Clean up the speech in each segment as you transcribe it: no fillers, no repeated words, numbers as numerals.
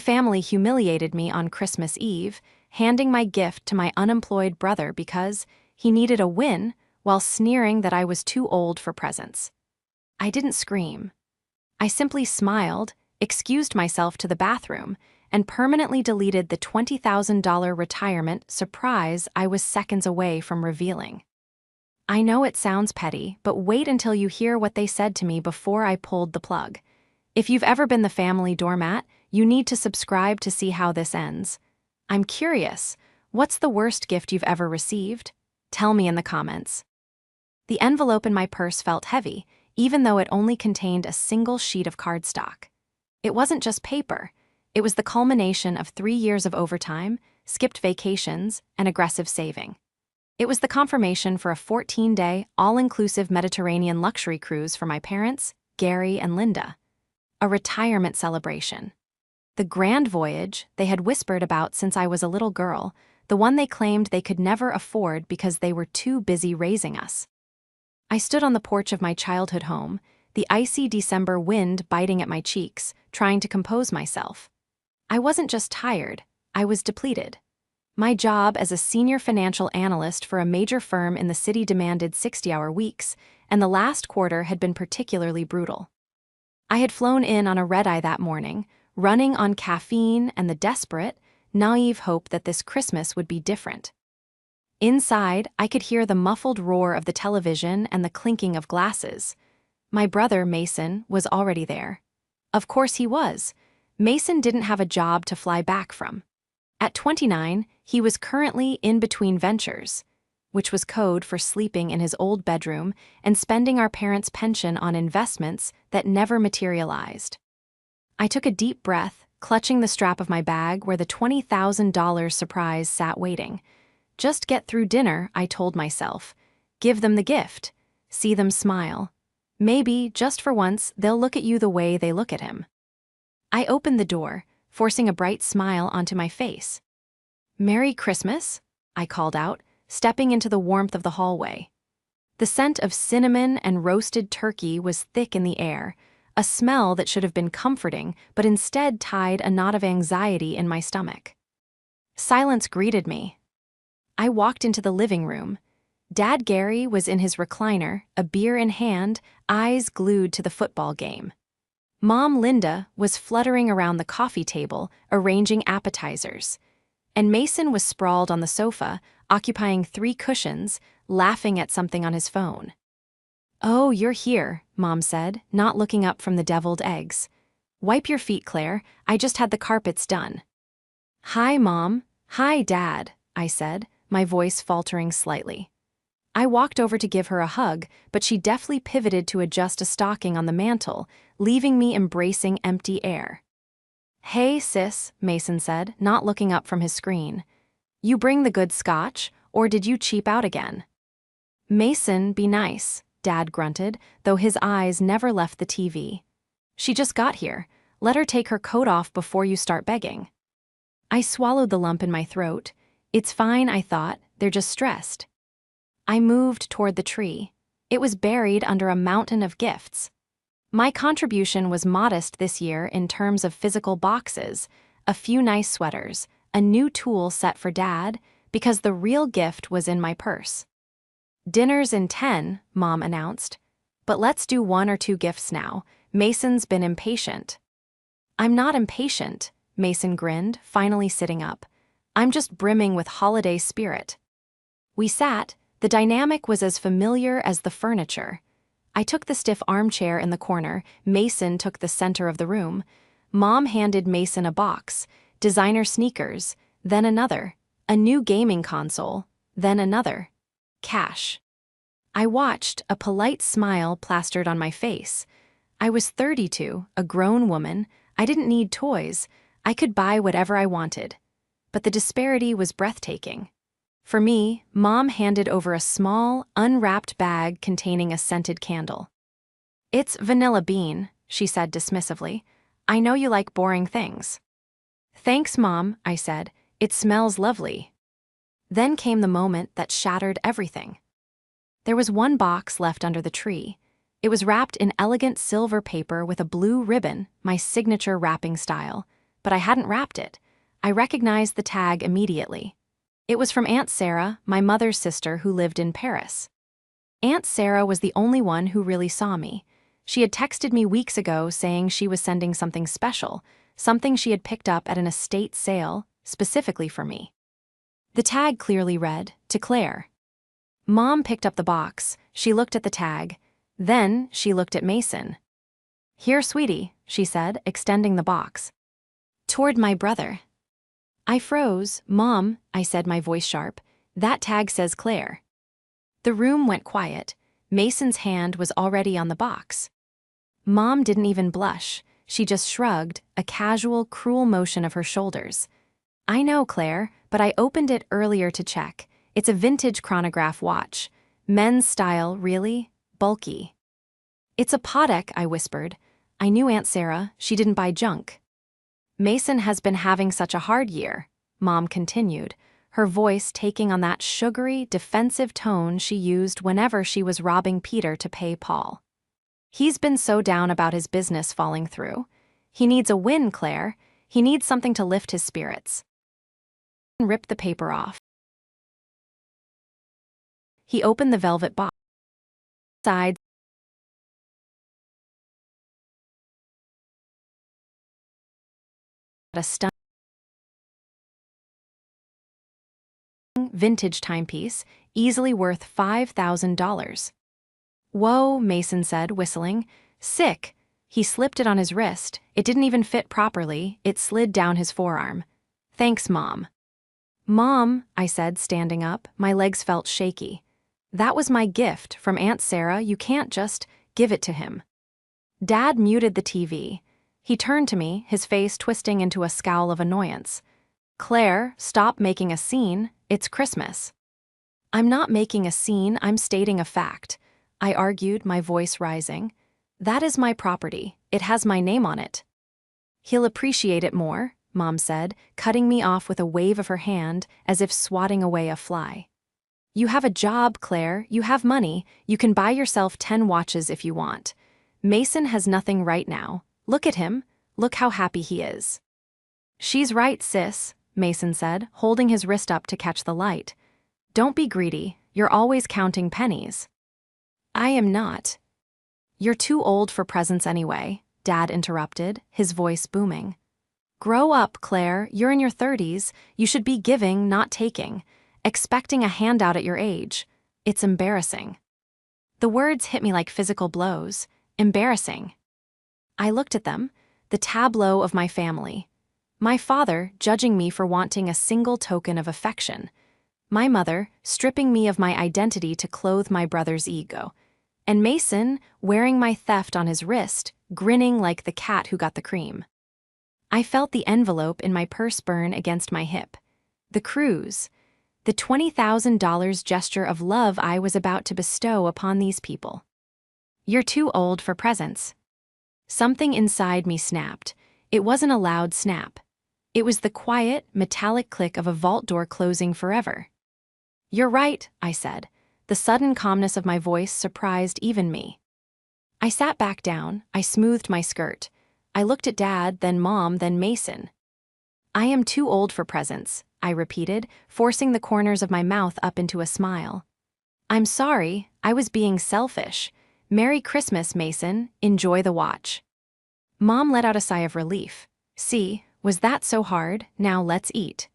family humiliated me on Christmas Eve, handing my gift to my unemployed brother because he needed a win while sneering that I was too old for presents. I didn't scream. I simply smiled, excused myself to the bathroom, and permanently deleted the $20,000 retirement surprise I was seconds away from revealing. I know it sounds petty, but wait until you hear what they said to me before I pulled the plug. If you've ever been the family doormat, you need to subscribe to see how this ends. I'm curious, what's the worst gift you've ever received? Tell me in the comments. The envelope in my purse felt heavy, even though it only contained a single sheet of cardstock. It wasn't just paper. It was the culmination of 3 years of overtime, skipped vacations, and aggressive saving. It was the confirmation for a 14-day, all-inclusive Mediterranean luxury cruise for my parents, Gary and Linda. A retirement celebration. The grand voyage they had whispered about since I was a little girl, the one they claimed they could never afford because they were too busy raising us. I stood on the porch of my childhood home, the icy December wind biting at my cheeks, trying to compose myself. I wasn't just tired, I was depleted. My job as a senior financial analyst for a major firm in the city demanded 60-hour weeks, and the last quarter had been particularly brutal. I had flown in on a red-eye that morning, running on caffeine and the desperate, naive hope that this Christmas would be different. Inside, I could hear the muffled roar of the television and the clinking of glasses. My brother, Mason, was already there. Of course he was. Mason didn't have a job to fly back from. At 29, he was currently in between ventures, which was code for sleeping in his old bedroom and spending our parents' pension on investments that never materialized. I took a deep breath, clutching the strap of my bag where the $20,000 surprise sat waiting. Just get through dinner, I told myself. Give them the gift. See them smile. Maybe, just for once, they'll look at you the way they look at him. I opened the door, forcing a bright smile onto my face. "Merry Christmas," I called out, stepping into the warmth of the hallway. The scent of cinnamon and roasted turkey was thick in the air, a smell that should have been comforting but instead tied a knot of anxiety in my stomach. Silence greeted me. I walked into the living room. Dad Gary was in his recliner, a beer in hand, eyes glued to the football game. Mom Linda was fluttering around the coffee table, arranging appetizers. And Mason was sprawled on the sofa, occupying 3 cushions, laughing at something on his phone. "Oh, you're here," Mom said, not looking up from the deviled eggs. "Wipe your feet, Claire. I just had the carpets done." "Hi, Mom." "Hi, Dad," I said, my voice faltering slightly. I walked over to give her a hug, but she deftly pivoted to adjust a stocking on the mantel, leaving me embracing empty air. "Hey, sis," Mason said, not looking up from his screen. "You bring the good scotch, or did you cheap out again?" "Mason, be nice," Dad grunted, though his eyes never left the TV. "She just got here. Let her take her coat off before you start begging." I swallowed the lump in my throat. It's fine, I thought, they're just stressed. I moved toward the tree. It was buried under a mountain of gifts. My contribution was modest this year in terms of physical boxes, a few nice sweaters, a new tool set for Dad, because the real gift was in my purse. "Dinner's in 10, Mom announced. "But let's do 1 or 2 gifts now. Mason's been impatient." "I'm not impatient," Mason grinned, finally sitting up. "I'm just brimming with holiday spirit." We sat. The dynamic was as familiar as the furniture. I took the stiff armchair in the corner, Mason took the center of the room. Mom handed Mason a box, designer sneakers, then another, a new gaming console, then another. Cash. I watched, a polite smile plastered on my face. I was 32, a grown woman. I didn't need toys. I could buy whatever I wanted. But the disparity was breathtaking. For me, Mom handed over a small, unwrapped bag containing a scented candle. "It's vanilla bean," she said dismissively. "I know you like boring things." "Thanks, Mom," I said. "It smells lovely." Then came the moment that shattered everything. There was one box left under the tree. It was wrapped in elegant silver paper with a blue ribbon, my signature wrapping style. but I hadn't wrapped it. I recognized the tag immediately. It was from Aunt Sarah, my mother's sister who lived in Paris. Aunt Sarah was the only one who really saw me. She had texted me weeks ago saying she was sending something special, something she had picked up at an estate sale, specifically for me. The tag clearly read, "To Claire." Mom picked up the box, she looked at the tag, then she looked at Mason. "Here, sweetie," she said, extending the box. "Toward my brother." I froze. "Mom," I said, my voice sharp, "that tag says Claire." The room went quiet. Mason's hand was already on the box. Mom didn't even blush. She just shrugged, a casual, cruel motion of her shoulders. "I know, Claire, but I opened it earlier to check. It's a vintage chronograph watch. Men's style, really? Bulky." "It's a Patek," I whispered. I knew Aunt Sarah, she didn't buy junk. "Mason has been having such a hard year," Mom continued, her voice taking on that sugary, defensive tone she used whenever she was robbing Peter to pay Paul. "He's been so down about his business falling through. He needs a win, Claire. He needs something to lift his spirits." Ripped the paper off. He opened the velvet box. Inside, a stunning vintage timepiece, easily worth $5,000. "Whoa," Mason said, whistling. "Sick." He slipped it on his wrist. It didn't even fit properly. It slid down his forearm. "Thanks, Mom." "Mom," I said, standing up. My legs felt shaky. "That was my gift from Aunt Sarah. You can't just give it to him." Dad muted the TV. He turned to me, his face twisting into a scowl of annoyance. "Claire, stop making a scene. It's Christmas." "I'm not making a scene, I'm stating a fact," I argued, my voice rising. "That is my property. It has my name on it." "He'll appreciate it more," Mom said, cutting me off with a wave of her hand as if swatting away a fly. "You have a job, Claire. You have money. You can buy yourself 10 watches if you want. Mason has nothing right now. Look at him. Look how happy he is." "She's right, sis," Mason said, holding his wrist up to catch the light. "Don't be greedy. You're always counting pennies." "I am not." "You're too old for presents anyway," Dad interrupted, his voice booming. "Grow up, Claire. You're in your 30s. You should be giving, not taking. Expecting a handout at your age. It's embarrassing." The words hit me like physical blows. Embarrassing. I looked at them, the tableau of my family. My father judging me for wanting a single token of affection. My mother stripping me of my identity to clothe my brother's ego. And Mason wearing my theft on his wrist, grinning like the cat who got the cream. I felt the envelope in my purse burn against my hip. The cruise. The $20,000 gesture of love I was about to bestow upon these people. "You're too old for presents." Something inside me snapped. It wasn't a loud snap. It was the quiet, metallic click of a vault door closing forever. "You're right," I said. The sudden calmness of my voice surprised even me. I sat back down, I smoothed my skirt. I looked at Dad, then Mom, then Mason. "I am too old for presents," I repeated, forcing the corners of my mouth up into a smile. "I'm sorry, I was being selfish. Merry Christmas, Mason. Enjoy the watch." Mom let out a sigh of relief. "See, was that so hard? Now let's eat."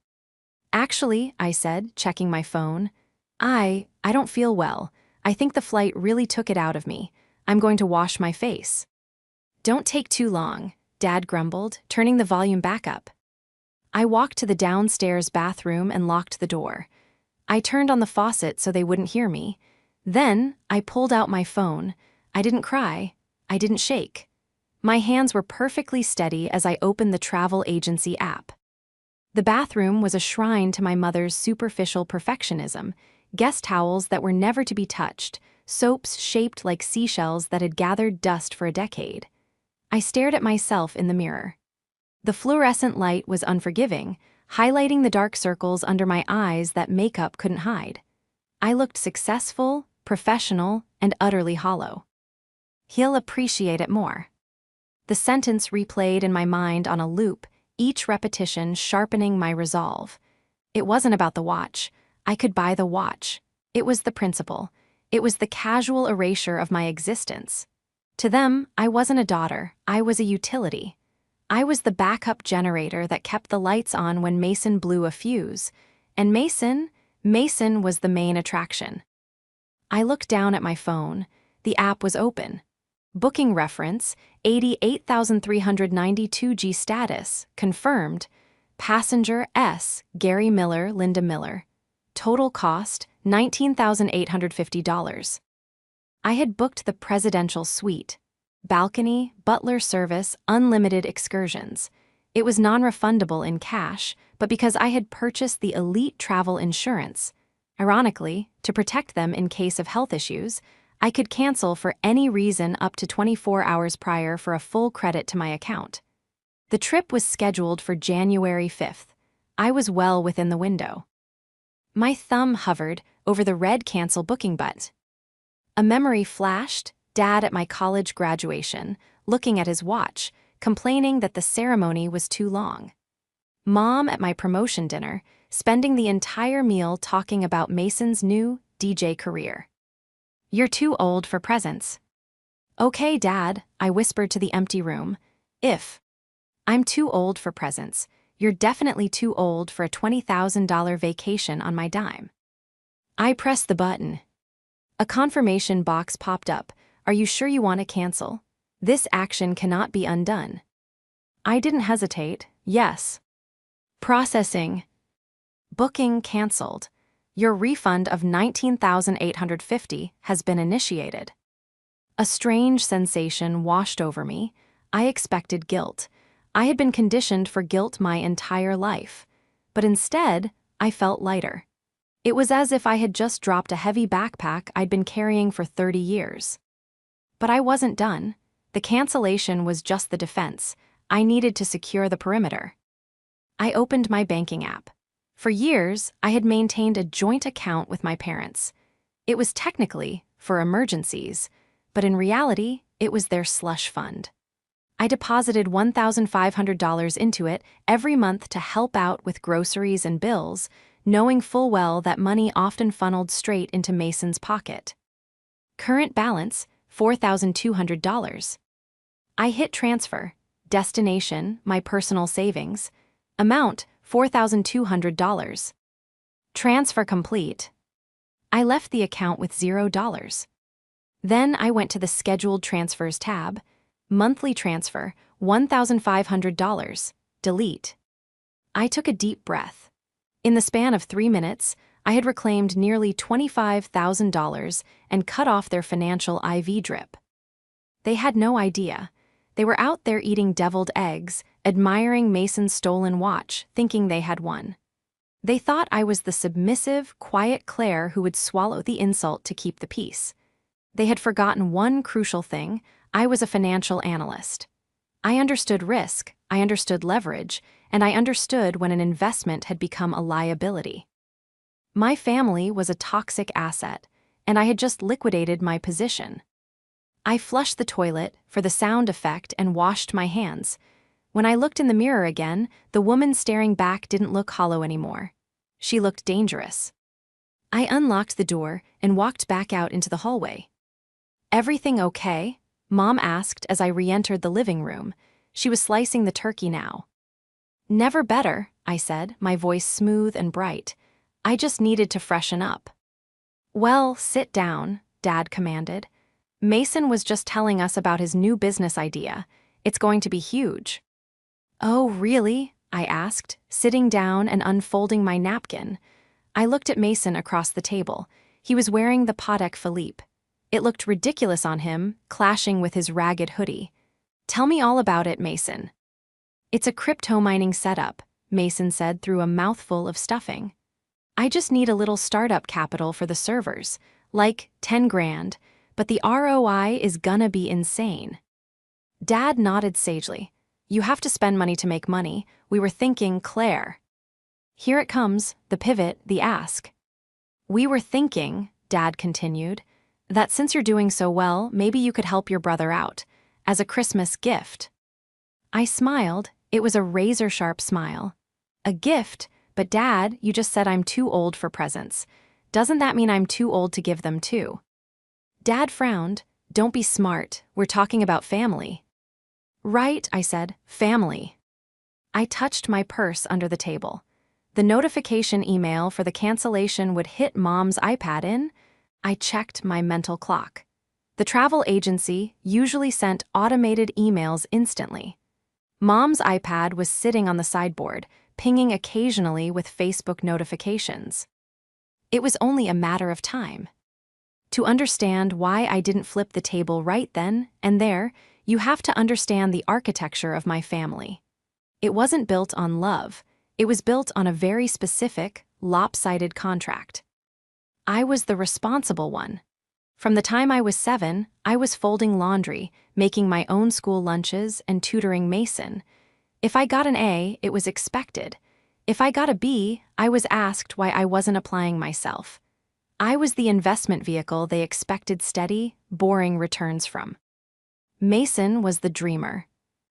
"Actually," I said, checking my phone, I don't feel well. I think the flight really took it out of me. I'm going to wash my face." "Don't take too long," Dad grumbled, turning the volume back up. I walked to the downstairs bathroom and locked the door. I turned on the faucet so they wouldn't hear me. Then, I pulled out my phone. I didn't cry. I didn't shake. My hands were perfectly steady as I opened the travel agency app. The bathroom was a shrine to my mother's superficial perfectionism, guest towels that were never to be touched, soaps shaped like seashells that had gathered dust for a decade. I stared at myself in the mirror. The fluorescent light was unforgiving, highlighting the dark circles under my eyes that makeup couldn't hide. I looked successful, professional, and utterly hollow. "He'll appreciate it more." The sentence replayed in my mind on a loop, each repetition sharpening my resolve. It wasn't about the watch. I could buy the watch. It was the principle. It was the casual erasure of my existence. To them, I wasn't a daughter. I was a utility. I was the backup generator that kept the lights on when Mason blew a fuse. And Mason was the main attraction. I looked down at my phone. The app was open. Booking reference, 88,392G status, confirmed. Passenger S, Gary Miller, Linda Miller. Total cost, $19,850. I had booked the presidential suite. Balcony, butler service, unlimited excursions. It was non-refundable in cash, but because I had purchased the elite travel insurance. Ironically, to protect them in case of health issues, I could cancel for any reason up to 24 hours prior for a full credit to my account. The trip was scheduled for January 5th. I was well within the window. My thumb hovered over the red cancel booking button. A memory flashed, Dad at my college graduation, looking at his watch, complaining that the ceremony was too long. Mom at my promotion dinner, spending the entire meal talking about Mason's new DJ career. You're too old for presents. Okay, Dad, I whispered to the empty room. I'm too old for presents. You're definitely too old for a $20,000 vacation on my dime. I pressed the button. A confirmation box popped up. Are you sure you want to cancel? This action cannot be undone. I didn't hesitate. Yes. Processing. Booking canceled. Your refund of $19,850 has been initiated. A strange sensation washed over me. I expected guilt. I had been conditioned for guilt my entire life. But instead, I felt lighter. It was as if I had just dropped a heavy backpack I'd been carrying for 30 years. But I wasn't done. The cancellation was just the defense. I needed to secure the perimeter. I opened my banking app. For years, I had maintained a joint account with my parents. It was technically for emergencies, but in reality, it was their slush fund. I deposited $1,500 into it every month to help out with groceries and bills, knowing full well that money often funneled straight into Mason's pocket. Current balance, $4,200. I hit transfer. Destination, my personal savings. Amount, $4,200. Transfer complete. I left the account with $0. Then I went to the Scheduled Transfers tab. Monthly transfer, $1,500. Delete. I took a deep breath. In the span of 3 minutes, I had reclaimed nearly $25,000 and cut off their financial IV drip. They had no idea. They were out there eating deviled eggs, admiring Mason's stolen watch, thinking they had won. They thought I was the submissive, quiet Claire who would swallow the insult to keep the peace. They had forgotten one crucial thing. I was a financial analyst. I understood risk, I understood leverage, and I understood when an investment had become a liability. My family was a toxic asset, and I had just liquidated my position. I flushed the toilet for the sound effect and washed my hands. When I looked in the mirror again, the woman staring back didn't look hollow anymore. She looked dangerous. I unlocked the door and walked back out into the hallway. Everything okay? Mom asked as I re-entered the living room. She was slicing the turkey now. Never better, I said, my voice smooth and bright. I just needed to freshen up. Well, sit down, Dad commanded. Mason was just telling us about his new business idea. It's going to be huge. Oh, really? I asked, sitting down and unfolding my napkin. I looked at Mason across the table. He was wearing the Patek Philippe. It looked ridiculous on him, clashing with his ragged hoodie. Tell me all about it, Mason. It's a crypto mining setup, Mason said through a mouthful of stuffing. I just need a little startup capital for the servers, like 10 grand, but the ROI is gonna be insane. Dad nodded sagely. You have to spend money to make money. We were thinking, Claire. Here it comes, the pivot, the ask. We were thinking, Dad continued, that since you're doing so well, maybe you could help your brother out, as a Christmas gift. I smiled. It was a razor-sharp smile. A gift? But Dad, you just said I'm too old for presents. Doesn't that mean I'm too old to give them too? Dad frowned. Don't be smart, we're talking about family. Right, I said, family. I touched my purse under the table. The notification email for the cancellation would hit Mom's iPad in. I checked my mental clock. The travel agency usually sent automated emails instantly. Mom's iPad was sitting on the sideboard, pinging occasionally with Facebook notifications. It was only a matter of time. To understand why I didn't flip the table right then and there, you have to understand the architecture of my family. It wasn't built on love. It was built on a very specific, lopsided contract. I was the responsible one. From the time I was 7, I was folding laundry, making my own school lunches, and tutoring Mason. If I got an A, it was expected. If I got a B, I was asked why I wasn't applying myself. I was the investment vehicle they expected steady, boring returns from. Mason was the dreamer.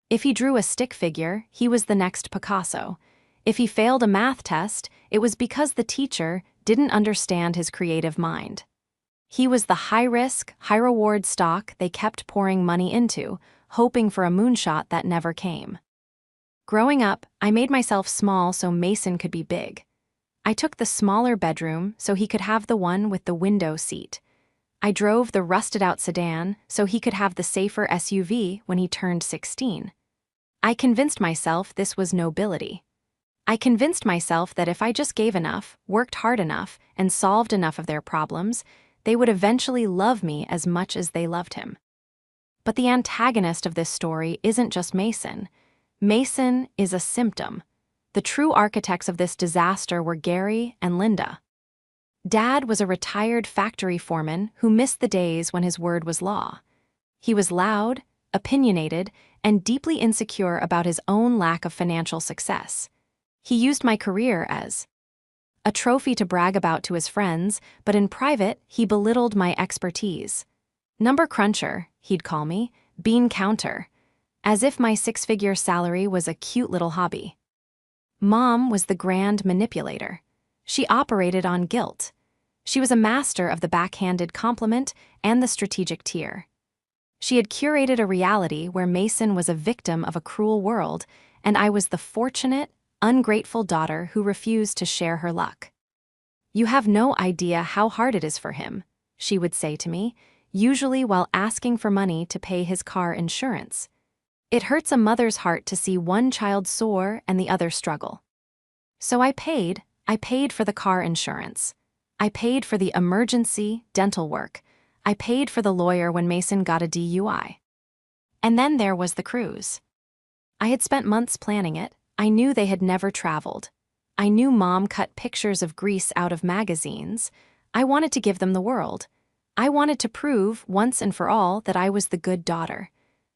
If he drew a stick figure, he was the next Picasso. If he failed a math test, it was because the teacher didn't understand his creative mind. He was the high-risk, high-reward stock they kept pouring money into, hoping for a moonshot that never came. Growing up, I made myself small so Mason could be big. I took the smaller bedroom so he could have the one with the window seat. I drove the rusted-out sedan so he could have the safer SUV when he turned 16. I convinced myself this was nobility. I convinced myself that if I just gave enough, worked hard enough, and solved enough of their problems, they would eventually love me as much as they loved him. But the antagonist of this story isn't just Mason. Mason is a symptom. The true architects of this disaster were Gary and Linda. Dad was a retired factory foreman who missed the days when his word was law. He was loud, opinionated, and deeply insecure about his own lack of financial success. He used my career as a trophy to brag about to his friends, but in private, he belittled my expertise. Number cruncher, he'd call me, bean counter, as if my 6-figure salary was a cute little hobby. Mom was the grand manipulator. She operated on guilt. She was a master of the backhanded compliment and the strategic tear. She had curated a reality where Mason was a victim of a cruel world, and I was the fortunate, ungrateful daughter who refused to share her luck. You have no idea how hard it is for him, she would say to me, usually while asking for money to pay his car insurance. It hurts a mother's heart to see one child soar and the other struggle. So I paid for the car insurance. I paid for the emergency dental work. I paid for the lawyer when Mason got a DUI. And then there was the cruise. I had spent months planning it. I knew they had never traveled. I knew Mom cut pictures of Greece out of magazines. I wanted to give them the world. I wanted to prove, once and for all, that I was the good daughter.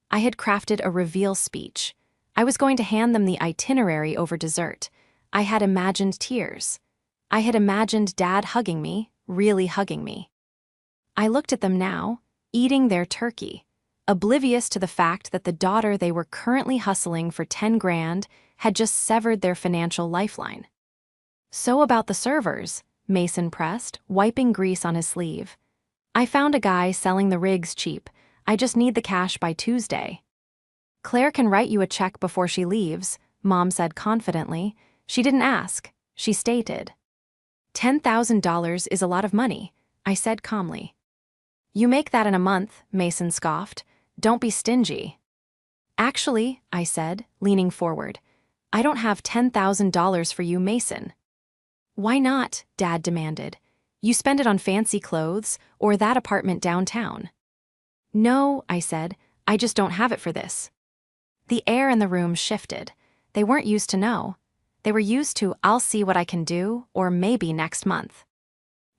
I had crafted a reveal speech. I was going to hand them the itinerary over dessert. I had imagined tears. I had imagined Dad hugging me, really hugging me. I looked at them now, eating their turkey, oblivious to the fact that the daughter they were currently hustling for 10 grand had just severed their financial lifeline. So about the servers, Mason pressed, wiping grease on his sleeve. I found a guy selling the rigs cheap. I just need the cash by Tuesday. Claire can write you a check before she leaves, Mom said confidently. She didn't ask, she stated. $10,000 is a lot of money, I said calmly. You make that in a month, Mason scoffed. Don't be stingy. Actually, I said, leaning forward, I don't have $10,000 for you, Mason. Why not? Dad demanded. You spend it on fancy clothes or that apartment downtown. No, I said, I just don't have it for this. The air in the room shifted. They weren't used to no. They were used to I'll see what I can do or maybe next month.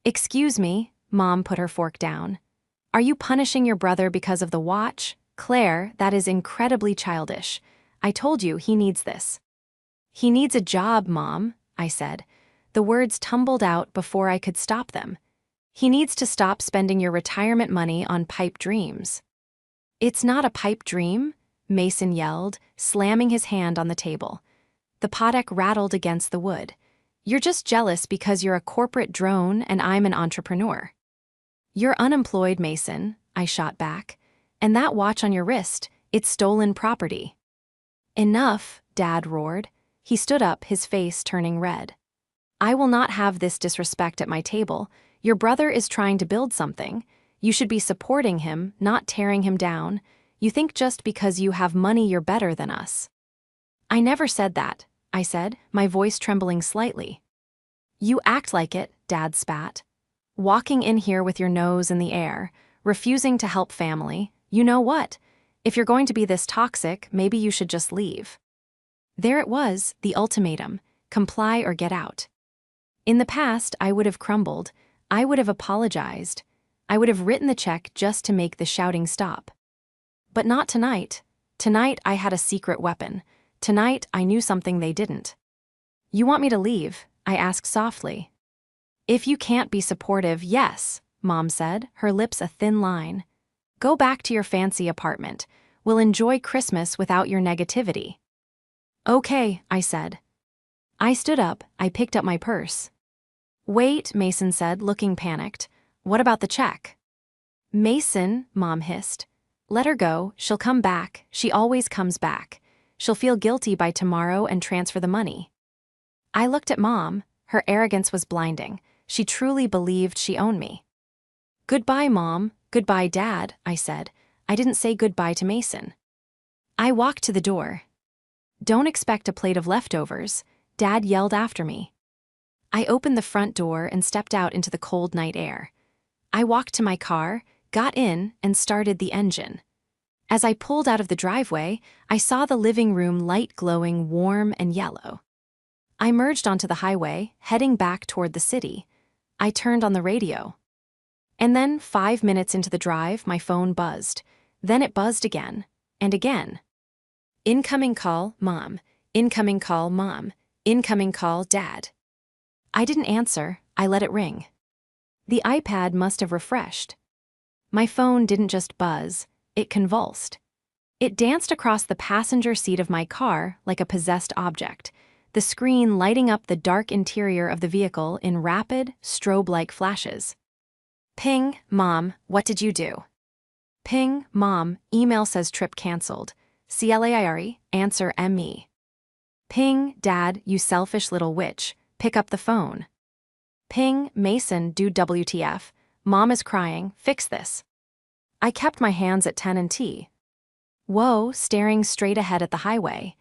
Excuse me, Mom put her fork down. Are you punishing your brother because of the watch? Claire, that is incredibly childish. I told you he needs this. He needs a job, Mom, I said. The words tumbled out before I could stop them. He needs to stop spending your retirement money on pipe dreams. It's not a pipe dream, Mason yelled, slamming his hand on the table. The Podek rattled against the wood. You're just jealous because you're a corporate drone and I'm an entrepreneur. You're unemployed, Mason, I shot back. And that watch on your wrist, it's stolen property. Enough, Dad roared. He stood up, his face turning red. I will not have this disrespect at my table. Your brother is trying to build something. You should be supporting him, not tearing him down. You think just because you have money you're better than us. I never said that, I said, my voice trembling slightly. You act like it, Dad spat. Walking in here with your nose in the air, refusing to help family. You know what? If you're going to be this toxic, maybe you should just leave. There it was, the ultimatum, comply or get out. In the past, I would have crumbled. I would have apologized. I would have written the check just to make the shouting stop. But not tonight. Tonight, I had a secret weapon. Tonight, I knew something they didn't. You want me to leave? I asked softly. If you can't be supportive, yes, Mom said, her lips a thin line. Go back to your fancy apartment. We'll enjoy Christmas without your negativity. Okay, I said. I stood up, I picked up my purse. Wait, Mason said, looking panicked. What about the check? Mason, Mom hissed. Let her go, she'll come back, she always comes back. She'll feel guilty by tomorrow and transfer the money. I looked at Mom, her arrogance was blinding. She truly believed she owned me. Goodbye, Mom, goodbye, Dad, I said. I didn't say goodbye to Mason. I walked to the door. Don't expect a plate of leftovers, Dad yelled after me. I opened the front door and stepped out into the cold night air. I walked to my car, got in, and started the engine. As I pulled out of the driveway, I saw the living room light glowing warm and yellow. I merged onto the highway, heading back toward the city. I turned on the radio. And then, 5 minutes into the drive, my phone buzzed. Then it buzzed again, and again. Incoming call, Mom. Incoming call, Mom. Incoming call, Dad. I didn't answer, I let it ring. The iPad must have refreshed. My phone didn't just buzz, it convulsed. It danced across the passenger seat of my car like a possessed object, the screen lighting up the dark interior of the vehicle in rapid, strobe-like flashes. Ping, Mom, what did you do? Ping, Mom, email says trip cancelled. CLAIRE, answer ME. Ping, Dad, you selfish little witch, pick up the phone. Ping, Mason, dude WTF, Mom is crying, fix this. I kept my hands at 10 and T. Whoa, staring straight ahead at the highway.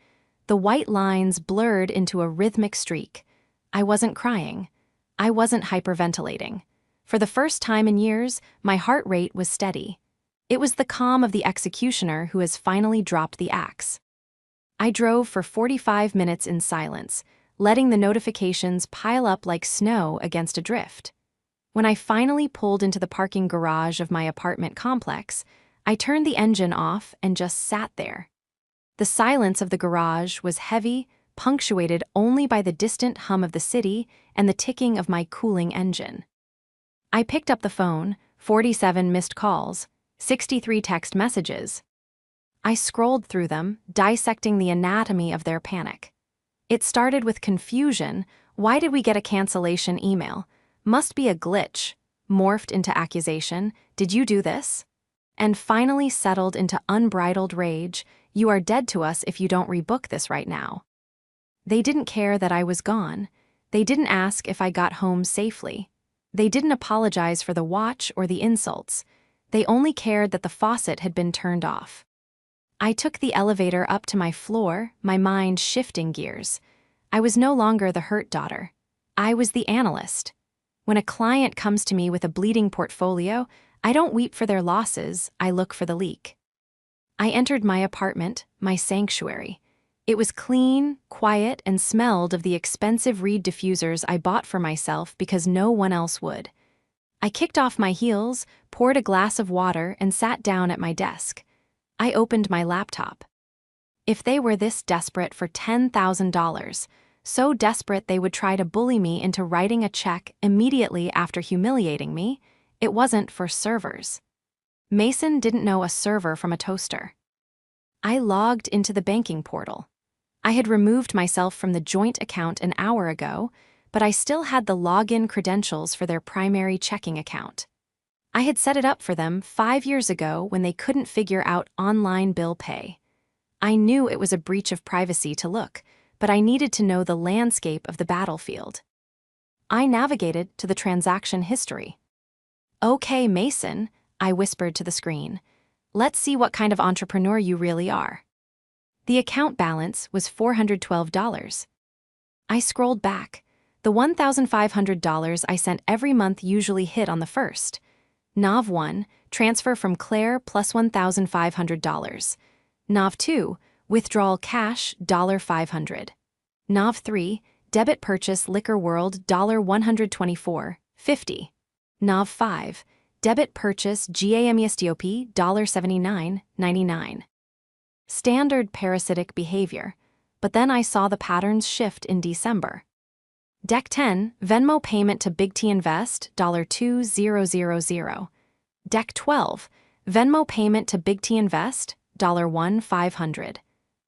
The white lines blurred into a rhythmic streak. I wasn't crying. I wasn't hyperventilating. For the first time in years, my heart rate was steady. It was the calm of the executioner who has finally dropped the axe. I drove for 45 minutes in silence, letting the notifications pile up like snow against a drift. When I finally pulled into the parking garage of my apartment complex, I turned the engine off and just sat there. The silence of the garage was heavy, punctuated only by the distant hum of the city and the ticking of my cooling engine. I picked up the phone, 47 missed calls, 63 text messages. I scrolled through them, dissecting the anatomy of their panic. It started with confusion. Why did we get a cancellation email? Must be a glitch. Morphed into accusation. Did you do this? And finally settled into unbridled rage. You are dead to us if you don't rebook this right now. They didn't care that I was gone. They didn't ask if I got home safely. They didn't apologize for the watch or the insults. They only cared that the faucet had been turned off. I took the elevator up to my floor, my mind shifting gears. I was no longer the hurt daughter. I was the analyst. When a client comes to me with a bleeding portfolio, I don't weep for their losses, I look for the leak. I entered my apartment, my sanctuary. It was clean, quiet, and smelled of the expensive reed diffusers I bought for myself because no one else would. I kicked off my heels, poured a glass of water, and sat down at my desk. I opened my laptop. If they were this desperate for $10,000, so desperate they would try to bully me into writing a check immediately after humiliating me, it wasn't for servers. Mason didn't know a server from a toaster. I logged into the banking portal. I had removed myself from the joint account an hour ago, but I still had the login credentials for their primary checking account. I had set it up for them 5 years ago when they couldn't figure out online bill pay. I knew it was a breach of privacy to look, but I needed to know the landscape of the battlefield. I navigated to the transaction history. "Okay, Mason," I whispered to the screen. "Let's see what kind of entrepreneur you really are." The account balance was $412. I scrolled back. The $1,500 I sent every month usually hit on the first. Nav 1, transfer from Claire plus $1,500. Nav 2, withdrawal cash $500. Nav 3, debit purchase Liquor World $124.50. Nav 5, debit purchase GAMESTOP $79.99. Standard parasitic behavior, but then I saw the patterns shift in December. Deck 10, Venmo payment to Big T Invest $2,000. Deck 12, Venmo payment to Big T Invest $1,500.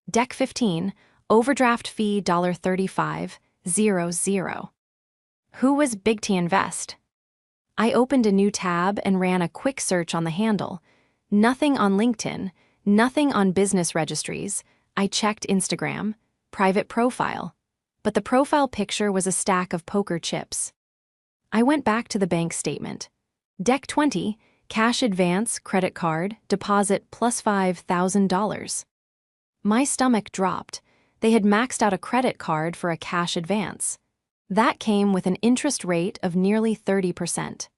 Deck 15, overdraft fee $35.00. Who was Big T Invest? I opened a new tab and ran a quick search on the handle. Nothing on LinkedIn, nothing on business registries. I checked Instagram, private profile, but the profile picture was a stack of poker chips. I went back to the bank statement. Deck 20, cash advance, credit card, deposit plus $5,000. My stomach dropped. They had maxed out a credit card for a cash advance. That came with an interest rate of nearly 30%.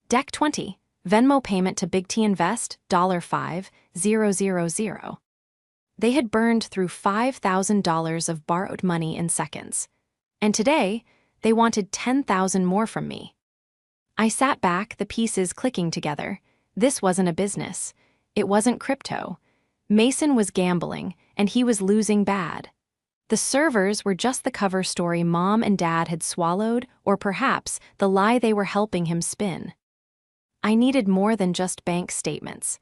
Deck 20, Venmo payment to Big T Invest $5,000. They had burned through $5,000 of borrowed money in seconds. And today, they wanted $10,000 more from me. I sat back, the pieces clicking together. This wasn't a business. It wasn't crypto. Mason was gambling, and he was losing bad. The servers were just the cover story Mom and Dad had swallowed, or perhaps the lie they were helping him spin. I needed more than just bank statements.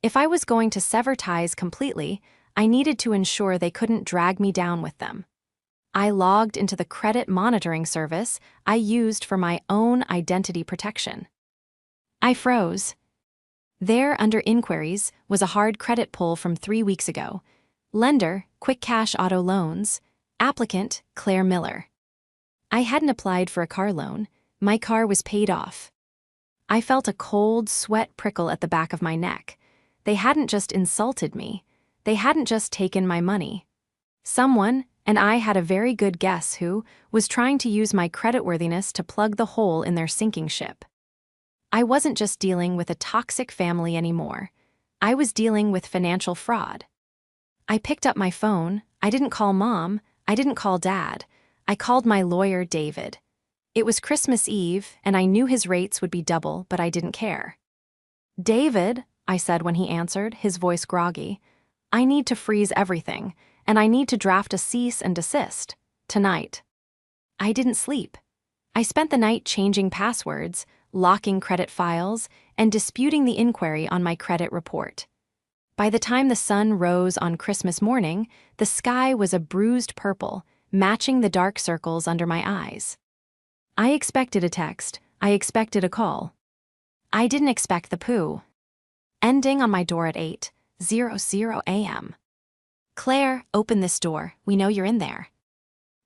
If I was going to sever ties completely, I needed to ensure they couldn't drag me down with them. I logged into the credit monitoring service I used for my own identity protection. I froze. There, under inquiries, was a hard credit pull from 3 weeks ago. Lender, Quick Cash Auto Loans. Applicant, Claire Miller. I hadn't applied for a car loan. My car was paid off. I felt a cold sweat prickle at the back of my neck. They hadn't just insulted me. They hadn't just taken my money. Someone, and I had a very good guess who, was trying to use my creditworthiness to plug the hole in their sinking ship. I wasn't just dealing with a toxic family anymore. I was dealing with financial fraud. I picked up my phone. I didn't call Mom. I didn't call Dad. I called my lawyer, David. It was Christmas Eve, and I knew his rates would be double, but I didn't care. "David," I said when he answered, his voice groggy, "I need to freeze everything, and I need to draft a cease and desist. Tonight." I didn't sleep. I spent the night changing passwords, locking credit files, and disputing the inquiry on my credit report. By the time the sun rose on Christmas morning, the sky was a bruised purple, matching the dark circles under my eyes. I expected a text. I expected a call. I didn't expect the poo. Ending on my door at 8:00 a.m. "Claire, open this door. We know you're in there."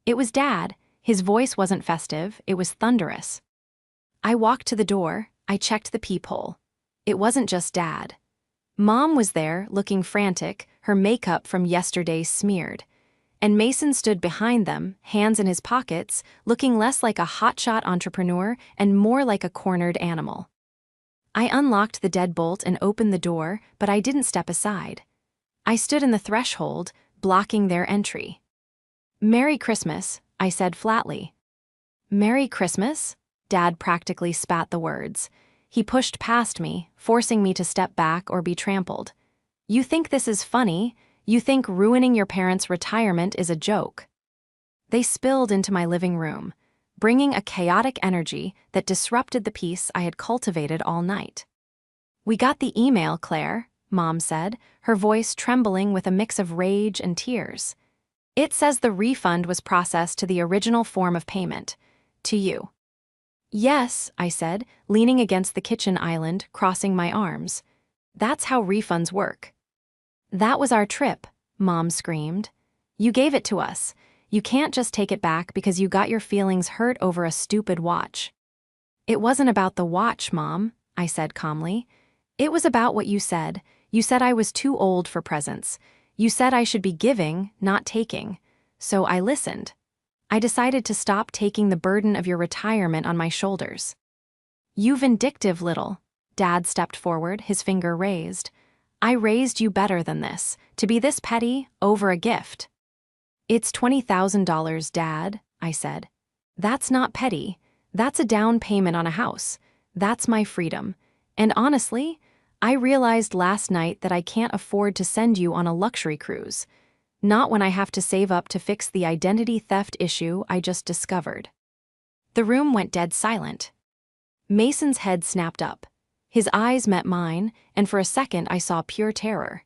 It was Dad. His voice wasn't festive, it was thunderous. I walked to the door. I checked the peephole. It wasn't just Dad. Mom was there, looking frantic, her makeup from yesterday smeared. And Mason stood behind them, hands in his pockets, looking less like a hotshot entrepreneur and more like a cornered animal. I unlocked the deadbolt and opened the door, but I didn't step aside. I stood in the threshold, blocking their entry. "Merry Christmas," I said flatly. "Merry Christmas?" Dad practically spat the words. He pushed past me, forcing me to step back or be trampled. "You think this is funny? You think ruining your parents' retirement is a joke?" They spilled into my living room, bringing a chaotic energy that disrupted the peace I had cultivated all night. "We got the email, Claire," Mom said, her voice trembling with a mix of rage and tears. It says the refund was processed to the original form of payment. To you. Yes, I said, leaning against the kitchen island, crossing my arms. That's how refunds work. That was our trip, Mom screamed. You gave it to us. You can't just take it back because you got your feelings hurt over a stupid watch. It wasn't about the watch, Mom, I said calmly. It was about what you said. You said I was too old for presents. You said I should be giving, not taking. So I listened. I decided to stop taking the burden of your retirement on my shoulders. You vindictive little. Dad stepped forward, his finger raised. I raised you better than this, to be this petty over a gift. It's $20,000, Dad, I said. That's not petty. That's a down payment on a house. That's my freedom. And honestly, I realized last night that I can't afford to send you on a luxury cruise. Not when I have to save up to fix the identity theft issue I just discovered. The room went dead silent. Mason's head snapped up. His eyes met mine, and for a second I saw pure terror.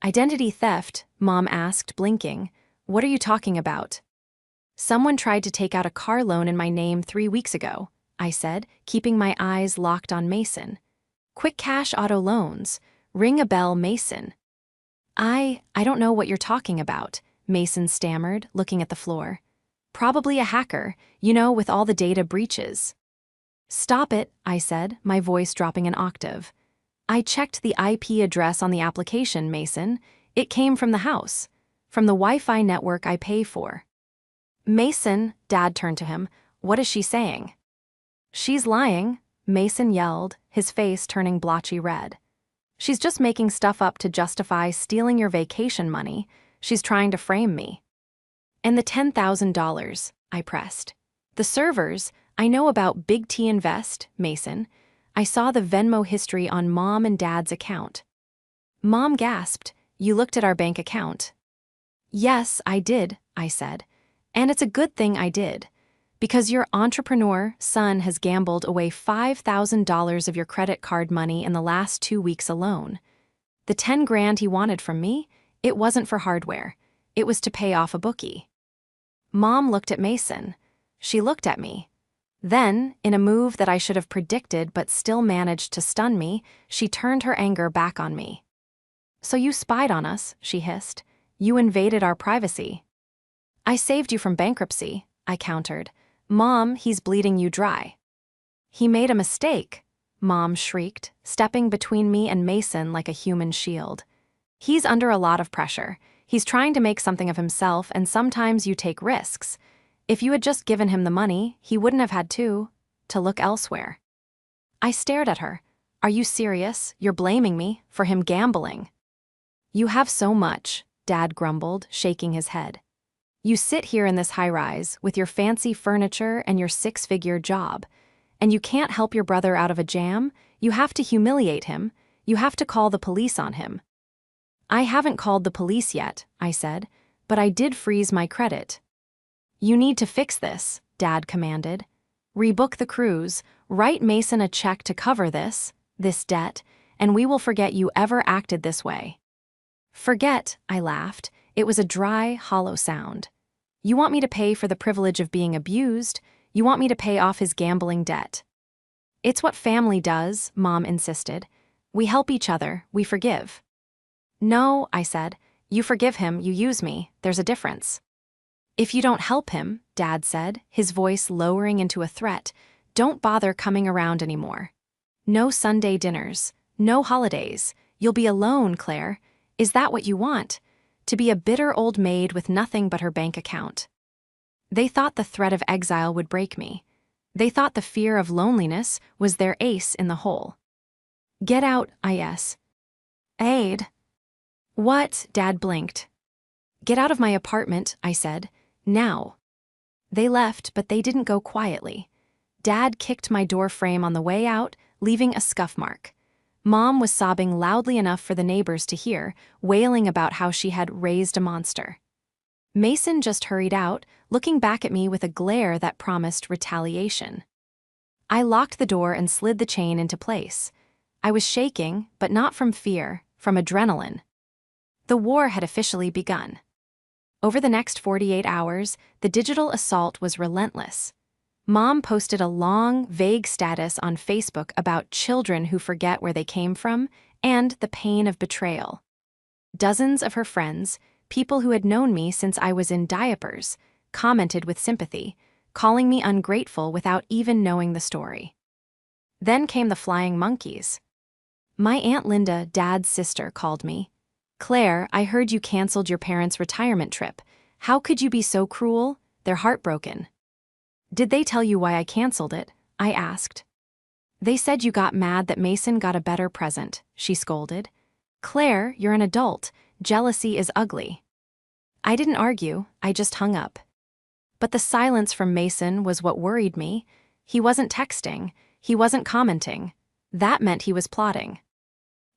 Identity theft, Mom asked, blinking. What are you talking about? Someone tried to take out a car loan in my name 3 weeks ago, I said, keeping my eyes locked on Mason. Quick cash auto loans. Ring a bell, Mason. I don't know what you're talking about, Mason stammered, looking at the floor. Probably a hacker, with all the data breaches. Stop it, I said, my voice dropping an octave. I checked the IP address on the application, Mason. It came from the house, from the Wi-Fi network I pay for. Mason, Dad turned to him. What is she saying? She's lying, Mason yelled, his face turning blotchy red. She's just making stuff up to justify stealing your vacation money. She's trying to frame me. And the $10,000, I pressed. The servers, I know about Big T Invest, Mason. I saw the Venmo history on Mom and Dad's account. Mom gasped. You looked at our bank account. Yes, I did, I said. And it's a good thing I did. Because your entrepreneur son has gambled away $5,000 of your credit card money in the last 2 weeks alone. The $10,000 he wanted from me, it wasn't for hardware. It was to pay off a bookie. Mom looked at Mason. She looked at me. Then, in a move that I should have predicted but still managed to stun me, she turned her anger back on me. So you spied on us, she hissed. You invaded our privacy. I saved you from bankruptcy, I countered. Mom, he's bleeding you dry. He made a mistake, Mom shrieked, stepping between me and Mason like a human shield. He's under a lot of pressure. He's trying to make something of himself, and sometimes you take risks. If you had just given him the money, he wouldn't have had to look elsewhere. I stared at her. Are you serious? You're blaming me for him gambling. You have so much, Dad grumbled, shaking his head. You sit here in this high-rise with your fancy furniture and your 6-figure job, and you can't help your brother out of a jam. You have to humiliate him. You have to call the police on him. I haven't called the police yet, I said, but I did freeze my credit. You need to fix this, Dad commanded. Rebook the cruise, write Mason a check to cover this debt, and we will forget you ever acted this way. Forget, I laughed. It was a dry, hollow sound. You want me to pay for the privilege of being abused? You want me to pay off his gambling debt? It's what family does, Mom insisted. We help each other, we forgive. No, I said. You forgive him, you use me. There's a difference. If you don't help him, Dad said, his voice lowering into a threat, don't bother coming around anymore. No Sunday dinners, no holidays. You'll be alone, Claire. Is that what you want? To be a bitter old maid with nothing but her bank account. They thought the threat of exile would break me. They thought the fear of loneliness was their ace in the hole. Get out, I.S. Aid. What? Dad blinked. Get out of my apartment, I said. Now. They left, but they didn't go quietly. Dad kicked my door frame on the way out, leaving a scuff mark. Mom was sobbing loudly enough for the neighbors to hear, wailing about how she had raised a monster. Mason just hurried out, looking back at me with a glare that promised retaliation. I locked the door and slid the chain into place. I was shaking, but not from fear, from adrenaline. The war had officially begun. Over the next 48 hours, the digital assault was relentless. Mom posted a long, vague status on Facebook about children who forget where they came from and the pain of betrayal. Dozens of her friends, people who had known me since I was in diapers, commented with sympathy, calling me ungrateful without even knowing the story. Then came the flying monkeys. My Aunt Linda, Dad's sister, called me. "Claire, I heard you canceled your parents' retirement trip. How could you be so cruel? They're heartbroken." "Did they tell you why I canceled it?" I asked. "They said you got mad that Mason got a better present," she scolded. "Claire, you're an adult. Jealousy is ugly." I didn't argue, I just hung up. But the silence from Mason was what worried me. He wasn't texting, he wasn't commenting. That meant he was plotting.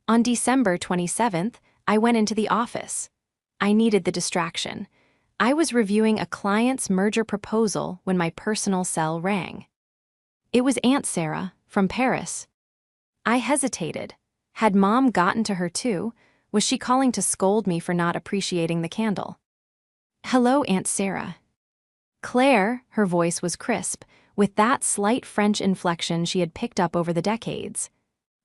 On December 27th, I went into the office. I needed the distraction. I was reviewing a client's merger proposal when my personal cell rang. It was Aunt Sarah, from Paris. I hesitated. Had Mom gotten to her too? Was she calling to scold me for not appreciating the candle? "Hello, Aunt Sarah." Claire, her voice was crisp, with that slight French inflection she had picked up over the decades.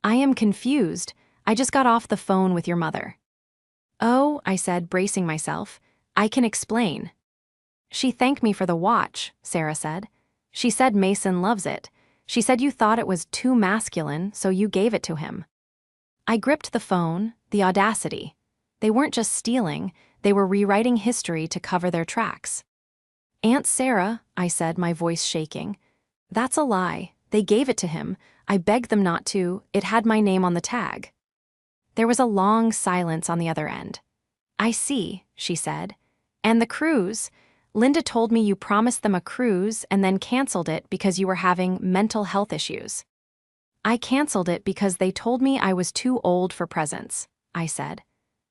"I am confused. I just got off the phone with your mother." "Oh," I said, bracing myself. "I can explain." "She thanked me for the watch," Sarah said. "She said Mason loves it. She said you thought it was too masculine, so you gave it to him." I gripped the phone, the audacity. They weren't just stealing, they were rewriting history to cover their tracks. "Aunt Sarah," I said, my voice shaking. "That's a lie. They gave it to him. I begged them not to. It had my name on the tag." There was a long silence on the other end. "I see," she said. "And the cruise? Linda told me you promised them a cruise and then canceled it because you were having mental health issues." "I canceled it because they told me I was too old for presents," I said.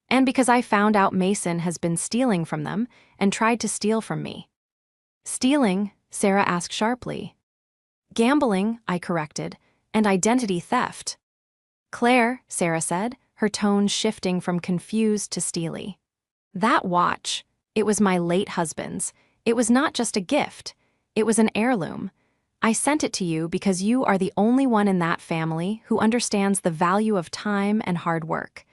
"And because I found out Mason has been stealing from them and tried to steal from me." "Stealing?" Sarah asked sharply. "Gambling," I corrected, "and identity theft." "Claire," Sarah said, her tone shifting from confused to steely. "That watch, it was my late husband's. It was not just a gift. It was an heirloom. I sent it to you because you are the only one in that family who understands the value of time and hard work.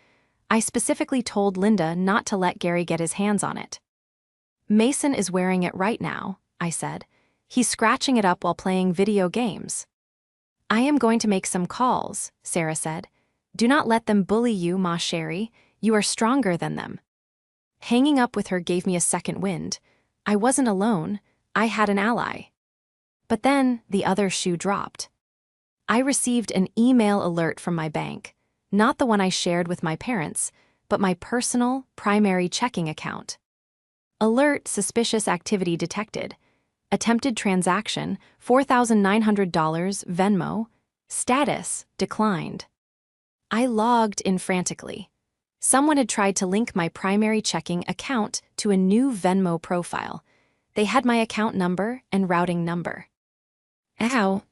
I specifically told Linda not to let Gary get his hands on it." "Mason is wearing it right now," I said. "He's scratching it up while playing video games." "I am going to make some calls," Sarah said. "Do not let them bully you, ma chérie. You are stronger than them." Hanging up with her gave me a second wind. I wasn't alone. I had an ally. But then the other shoe dropped. I received an email alert from my bank, not the one I shared with my parents, but my personal, primary checking account. Alert: suspicious activity detected. Attempted transaction, $4,900 Venmo. Status: declined. I logged in frantically. Someone had tried to link my primary checking account to a new Venmo profile. They had my account number and routing number. Ow.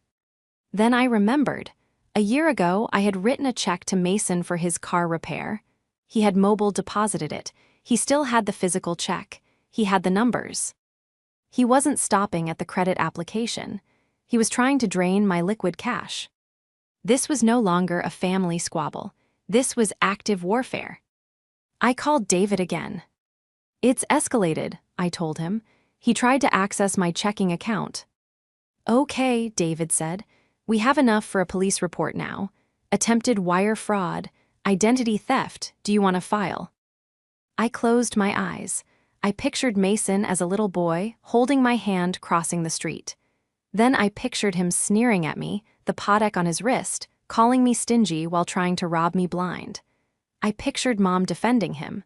Then I remembered. A year ago, I had written a check to Mason for his car repair. He had mobile deposited it. He still had the physical check. He had the numbers. He wasn't stopping at the credit application. He was trying to drain my liquid cash. This was no longer a family squabble. This was active warfare. I called David again. "It's escalated," I told him. "He tried to access my checking account." "Okay," David said. "We have enough for a police report now. Attempted wire fraud, identity theft. Do you want a file?" I closed my eyes. I pictured Mason as a little boy, holding my hand crossing the street. Then I pictured him sneering at me, the Patek on his wrist, calling me stingy while trying to rob me blind. I pictured Mom defending him.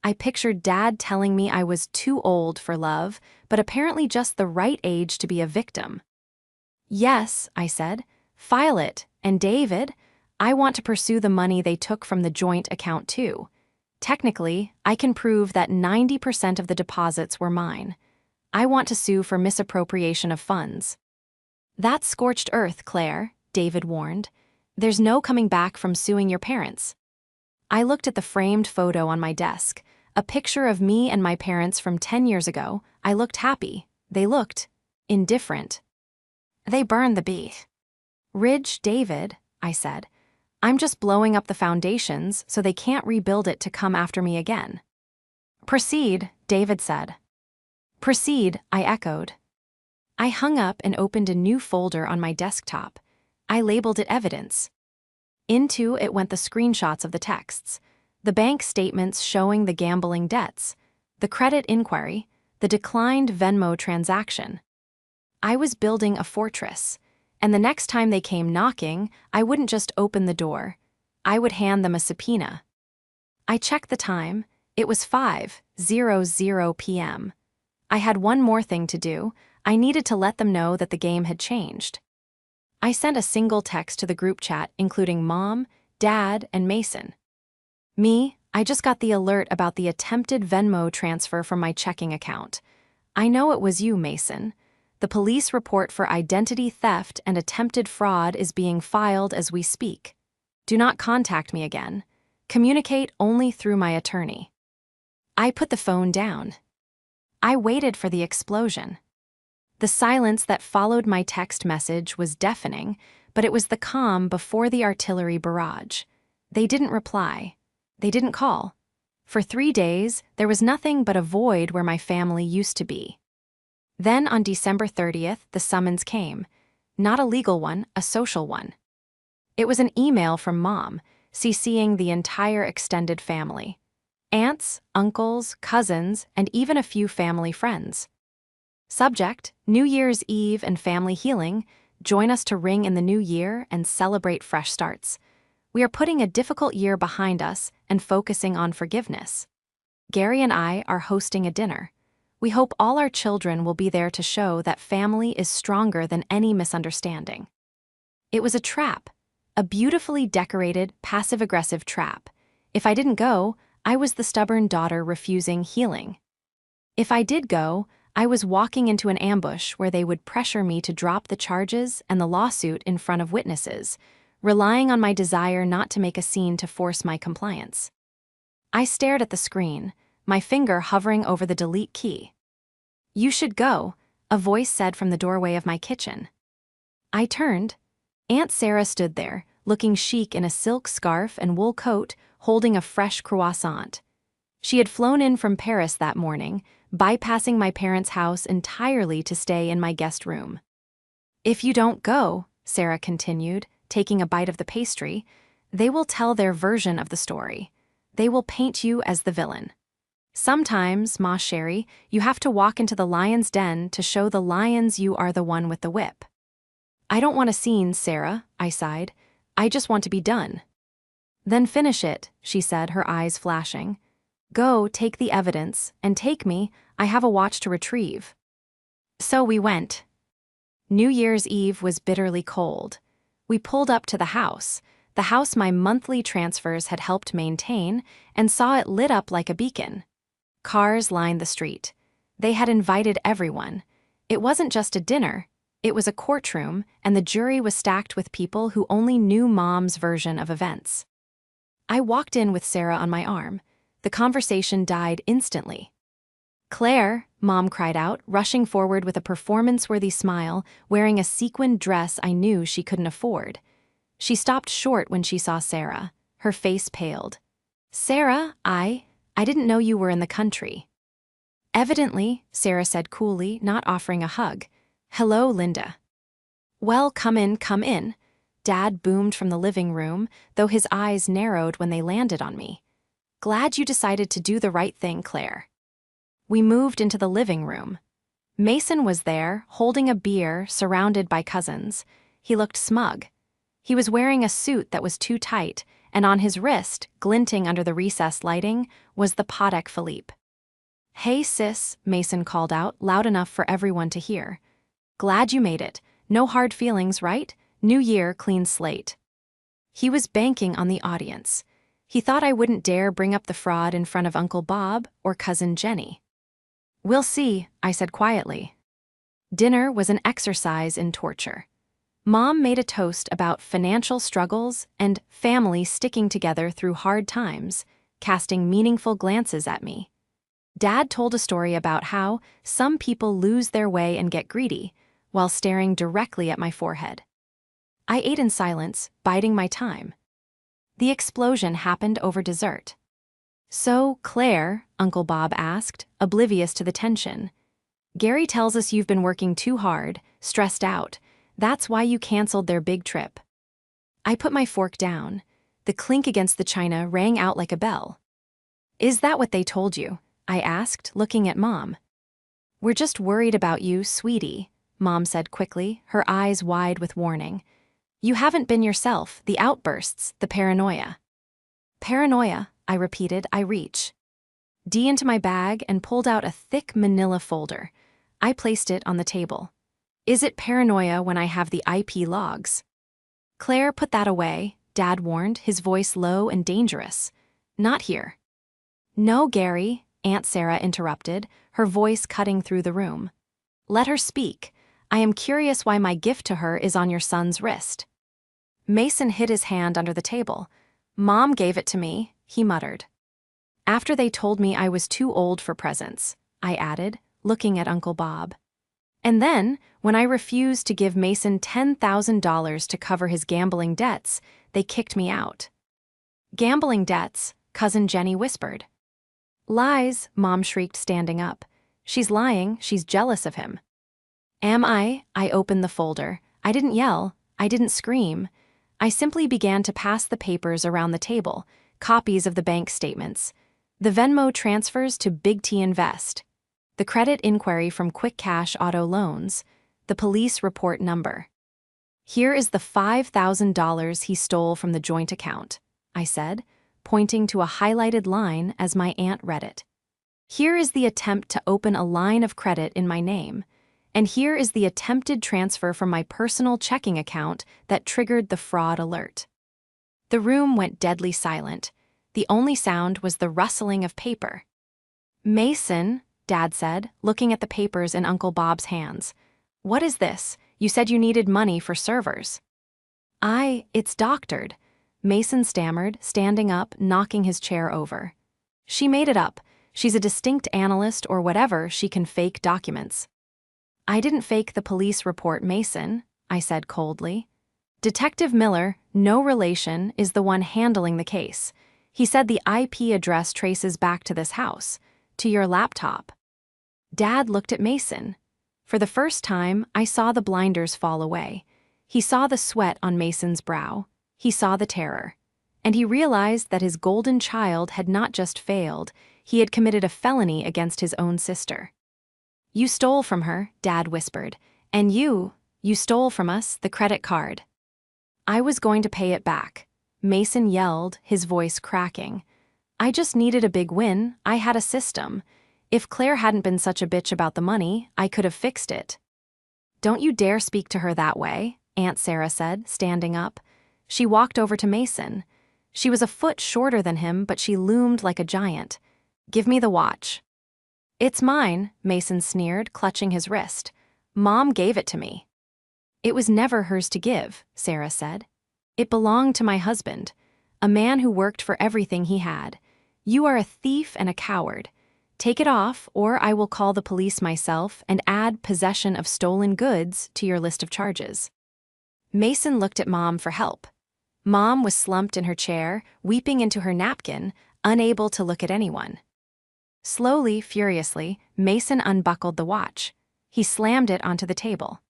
I pictured Dad telling me I was too old for love, but apparently just the right age to be a victim. "Yes," I said. "File it. And David, I want to pursue the money they took from the joint account too. Technically, I can prove that 90% of the deposits were mine. I want to sue for misappropriation of funds." "That's scorched earth, Claire," David warned. "There's no coming back from suing your parents." I looked at the framed photo on my desk, a picture of me and my parents from 10 years ago. I looked happy. They looked indifferent. They burned the beat. Ridge, David, I said. I'm just blowing up the foundations so they can't rebuild it to come after me again. Proceed, David said. Proceed, I echoed. I hung up and opened a new folder on my desktop. I labeled it Evidence. Into it went the screenshots of the texts, the bank statements showing the gambling debts, the credit inquiry, the declined Venmo transaction. I was building a fortress, and the next time they came knocking, I wouldn't just open the door. I would hand them a subpoena. I checked the time. It was 5:00 p.m. I had one more thing to do. I needed to let them know that the game had changed. I sent a single text to the group chat, including Mom, Dad, and Mason. I just got the alert about the attempted Venmo transfer from my checking account. I know it was you, Mason. The police report for identity theft and attempted fraud is being filed as we speak. Do not contact me again. Communicate only through my attorney. I put the phone down. I waited for the explosion. The silence that followed my text message was deafening, but it was the calm before the artillery barrage. They didn't reply. They didn't call. For 3 days, there was nothing but a void where my family used to be. Then on December 30th, the summons came. Not a legal one, a social one. It was an email from Mom, CCing the entire extended family. Aunts, uncles, cousins, and even a few family friends. Subject, New Year's Eve and family healing. Join us to ring in the new year and celebrate fresh starts. We are putting a difficult year behind us and focusing on forgiveness. Gary and I are hosting a dinner. We hope all our children will be there to show that family is stronger than any misunderstanding. It was a trap, a beautifully decorated, passive-aggressive trap. If I didn't go, I was the stubborn daughter refusing healing. If I did go, I was walking into an ambush where they would pressure me to drop the charges and the lawsuit in front of witnesses, relying on my desire not to make a scene to force my compliance. I stared at the screen, my finger hovering over the delete key. You should go, a voice said from the doorway of my kitchen. I turned. Aunt Sarah stood there, looking chic in a silk scarf and wool coat, holding a fresh croissant. She had flown in from Paris that morning, bypassing my parents' house entirely to stay in my guest room. If you don't go, Sarah continued, taking a bite of the pastry, they will tell their version of the story. They will paint you as the villain. Sometimes, Ma Chérie, you have to walk into the lion's den to show the lions you are the one with the whip. I don't want a scene, Sarah, I sighed. I just want to be done. Then finish it, she said, her eyes flashing. Go, take the evidence, and take me. I have a watch to retrieve. So we went. New Year's Eve was bitterly cold. We pulled up to the house my monthly transfers had helped maintain, and saw it lit up like a beacon. Cars lined the street. They had invited everyone. It wasn't just a dinner, it was a courtroom, and the jury was stacked with people who only knew Mom's version of events. I walked in with Sarah on my arm. The conversation died instantly. Claire, Mom cried out, rushing forward with a performance-worthy smile, wearing a sequined dress I knew she couldn't afford. She stopped short when she saw Sarah. Her face paled. Sarah, I didn't know you were in the country. Evidently, Sarah said coolly, not offering a hug. Hello, Linda. Well, come in. Dad boomed from the living room, though his eyes narrowed when they landed on me. Glad you decided to do the right thing, Claire. We moved into the living room. Mason was there, holding a beer, surrounded by cousins. He looked smug. He was wearing a suit that was too tight, and on his wrist, glinting under the recessed lighting, was the Patek Philippe. Hey sis, Mason called out, loud enough for everyone to hear. Glad you made it. No hard feelings, right? New year, clean slate. He was banking on the audience. He thought I wouldn't dare bring up the fraud in front of Uncle Bob or Cousin Jenny. We'll see, I said quietly. Dinner was an exercise in torture. Mom made a toast about financial struggles and family sticking together through hard times, casting meaningful glances at me. Dad told a story about how some people lose their way and get greedy, while staring directly at my forehead. I ate in silence, biding my time. The explosion happened over dessert. "So, Claire," Uncle Bob asked, oblivious to the tension, "Gary tells us you've been working too hard, stressed out. That's why you canceled their big trip." I put my fork down. The clink against the china rang out like a bell. "Is that what they told you?" I asked, looking at Mom. "We're just worried about you, sweetie," Mom said quickly, her eyes wide with warning. "You haven't been yourself, the outbursts, the paranoia." "Paranoia," I repeated. I reached into my bag and pulled out a thick manila folder. I placed it on the table. "Is it paranoia when I have the IP logs?" "Claire, put that away," Dad warned, his voice low and dangerous. "Not here." "No, Gary," Aunt Sarah interrupted, her voice cutting through the room. "Let her speak. I am curious why my gift to her is on your son's wrist." Mason hid his hand under the table. "Mom gave it to me," he muttered. "After they told me I was too old for presents," I added, looking at Uncle Bob. "And then, when I refused to give Mason $10,000 to cover his gambling debts, they kicked me out." "Gambling debts," Cousin Jenny whispered. "Lies," Mom shrieked, standing up. "She's lying, she's jealous of him." "Am I?" I opened the folder. I didn't yell, I didn't scream. I simply began to pass the papers around the table, copies of the bank statements, the Venmo transfers to Big T Invest, the credit inquiry from Quick Cash Auto Loans, the police report number. "Here is the $5,000 he stole from the joint account," I said, pointing to a highlighted line as my aunt read it. "Here is the attempt to open a line of credit in my name, and here is the attempted transfer from my personal checking account that triggered the fraud alert." The room went deadly silent. The only sound was the rustling of paper. "Mason," Dad said, looking at the papers in Uncle Bob's hands. "What is this? You said you needed money for servers." It's doctored," Mason stammered, standing up, knocking his chair over. "She made it up. She's a distinct analyst or whatever, she can fake documents." "I didn't fake the police report, Mason," I said coldly. "Detective Miller, no relation, is the one handling the case. He said the IP address traces back to this house, to your laptop." Dad looked at Mason. For the first time, I saw the blinders fall away. He saw the sweat on Mason's brow. He saw the terror. And he realized that his golden child had not just failed, he had committed a felony against his own sister. "You stole from her," Dad whispered. "And you stole from us the credit card." "I was going to pay it back," Mason yelled, his voice cracking. "I just needed a big win. I had a system. If Claire hadn't been such a bitch about the money, I could have fixed it." "Don't you dare speak to her that way," Aunt Sarah said, standing up. She walked over to Mason. She was a foot shorter than him, but she loomed like a giant. "Give me the watch." "It's mine," Mason sneered, clutching his wrist. "Mom gave it to me." "It was never hers to give," Sarah said. "It belonged to my husband, a man who worked for everything he had. You are a thief and a coward. Take it off, or I will call the police myself and add possession of stolen goods to your list of charges." Mason looked at Mom for help. Mom was slumped in her chair, weeping into her napkin, unable to look at anyone. Slowly, furiously, Mason unbuckled the watch. He slammed it onto the table.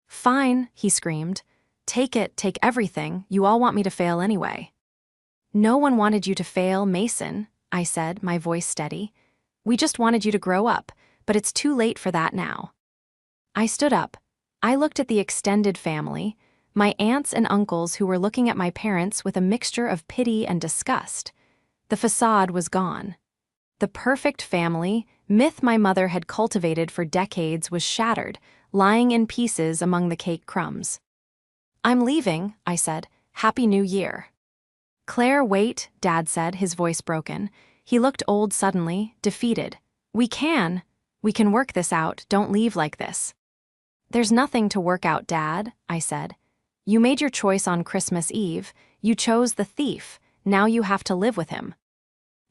"Fine," he screamed. "Take it, take everything. You all want me to fail anyway." "No one wanted you to fail, Mason," I said, my voice steady. "We just wanted you to grow up, but it's too late for that now." I stood up. I looked at the extended family, my aunts and uncles who were looking at my parents with a mixture of pity and disgust. The facade was gone. The perfect family, myth my mother had cultivated for decades, was shattered, lying in pieces among the cake crumbs. "I'm leaving," I said. "Happy New Year." "Claire, wait," Dad said, his voice broken. He looked old suddenly, defeated. We can work this out, don't leave like this." "There's nothing to work out, Dad," I said. You made your choice on Christmas Eve. You chose the thief. Now you have to live with him.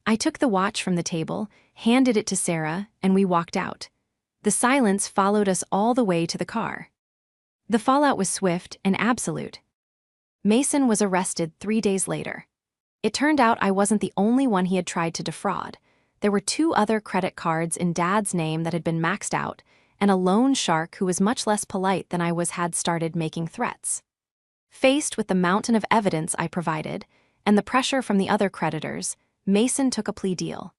I took the watch from the table, handed it to Sarah, and we walked out. The silence followed us all the way to the car. The fallout was swift and absolute. Mason was arrested 3 days later. It turned out I wasn't the only one he had tried to defraud. There were 2 other credit cards in Dad's name that had been maxed out, and a loan shark who was much less polite than I was had started making threats. Faced with the mountain of evidence I provided, and the pressure from the other creditors, Mason took a plea deal.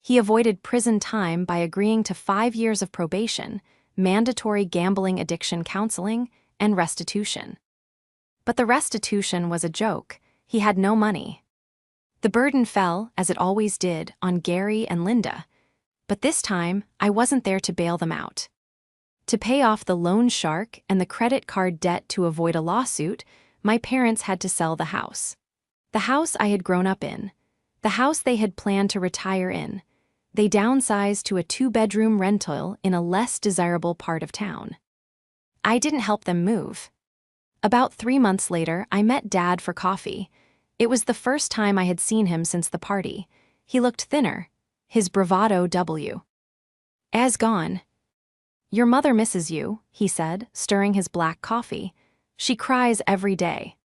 He avoided prison time by agreeing to 5 years of probation, mandatory gambling addiction counseling, and restitution. But the restitution was a joke. He had no money. The burden fell, as it always did, on Gary and Linda. But this time, I wasn't there to bail them out. To pay off the loan shark and the credit card debt to avoid a lawsuit, my parents had to sell the house. The house I had grown up in. The house they had planned to retire in. They downsized to a 2-bedroom rental in a less desirable part of town. I didn't help them move. About 3 months later, I met Dad for coffee. It was the first time I had seen him since the party. He looked thinner. His bravado as gone. "Your mother misses you," he said, stirring his black coffee. "She cries every day."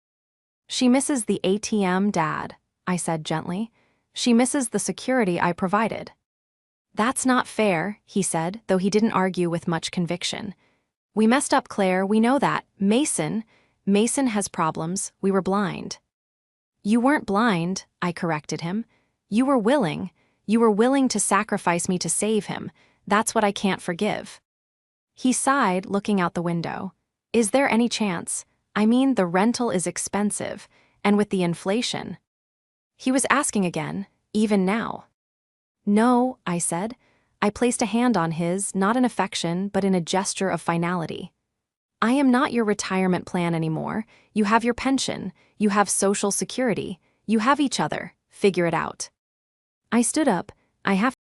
"She misses the ATM, Dad," I said gently. "She misses the security I provided." "That's not fair," he said, though he didn't argue with much conviction. "We messed up, Claire, we know that. Mason has problems, we were blind." "You weren't blind," I corrected him. You were willing to sacrifice me to save him. That's what I can't forgive." He sighed, looking out the window. "Is there any chance? I mean, the rental is expensive, and with the inflation." He was asking again, even now. "No," I said. I placed a hand on his, not in affection, but in a gesture of finality. "I am not your retirement plan anymore. You have your pension. You have Social Security. You have each other. Figure it out." I stood up. "I have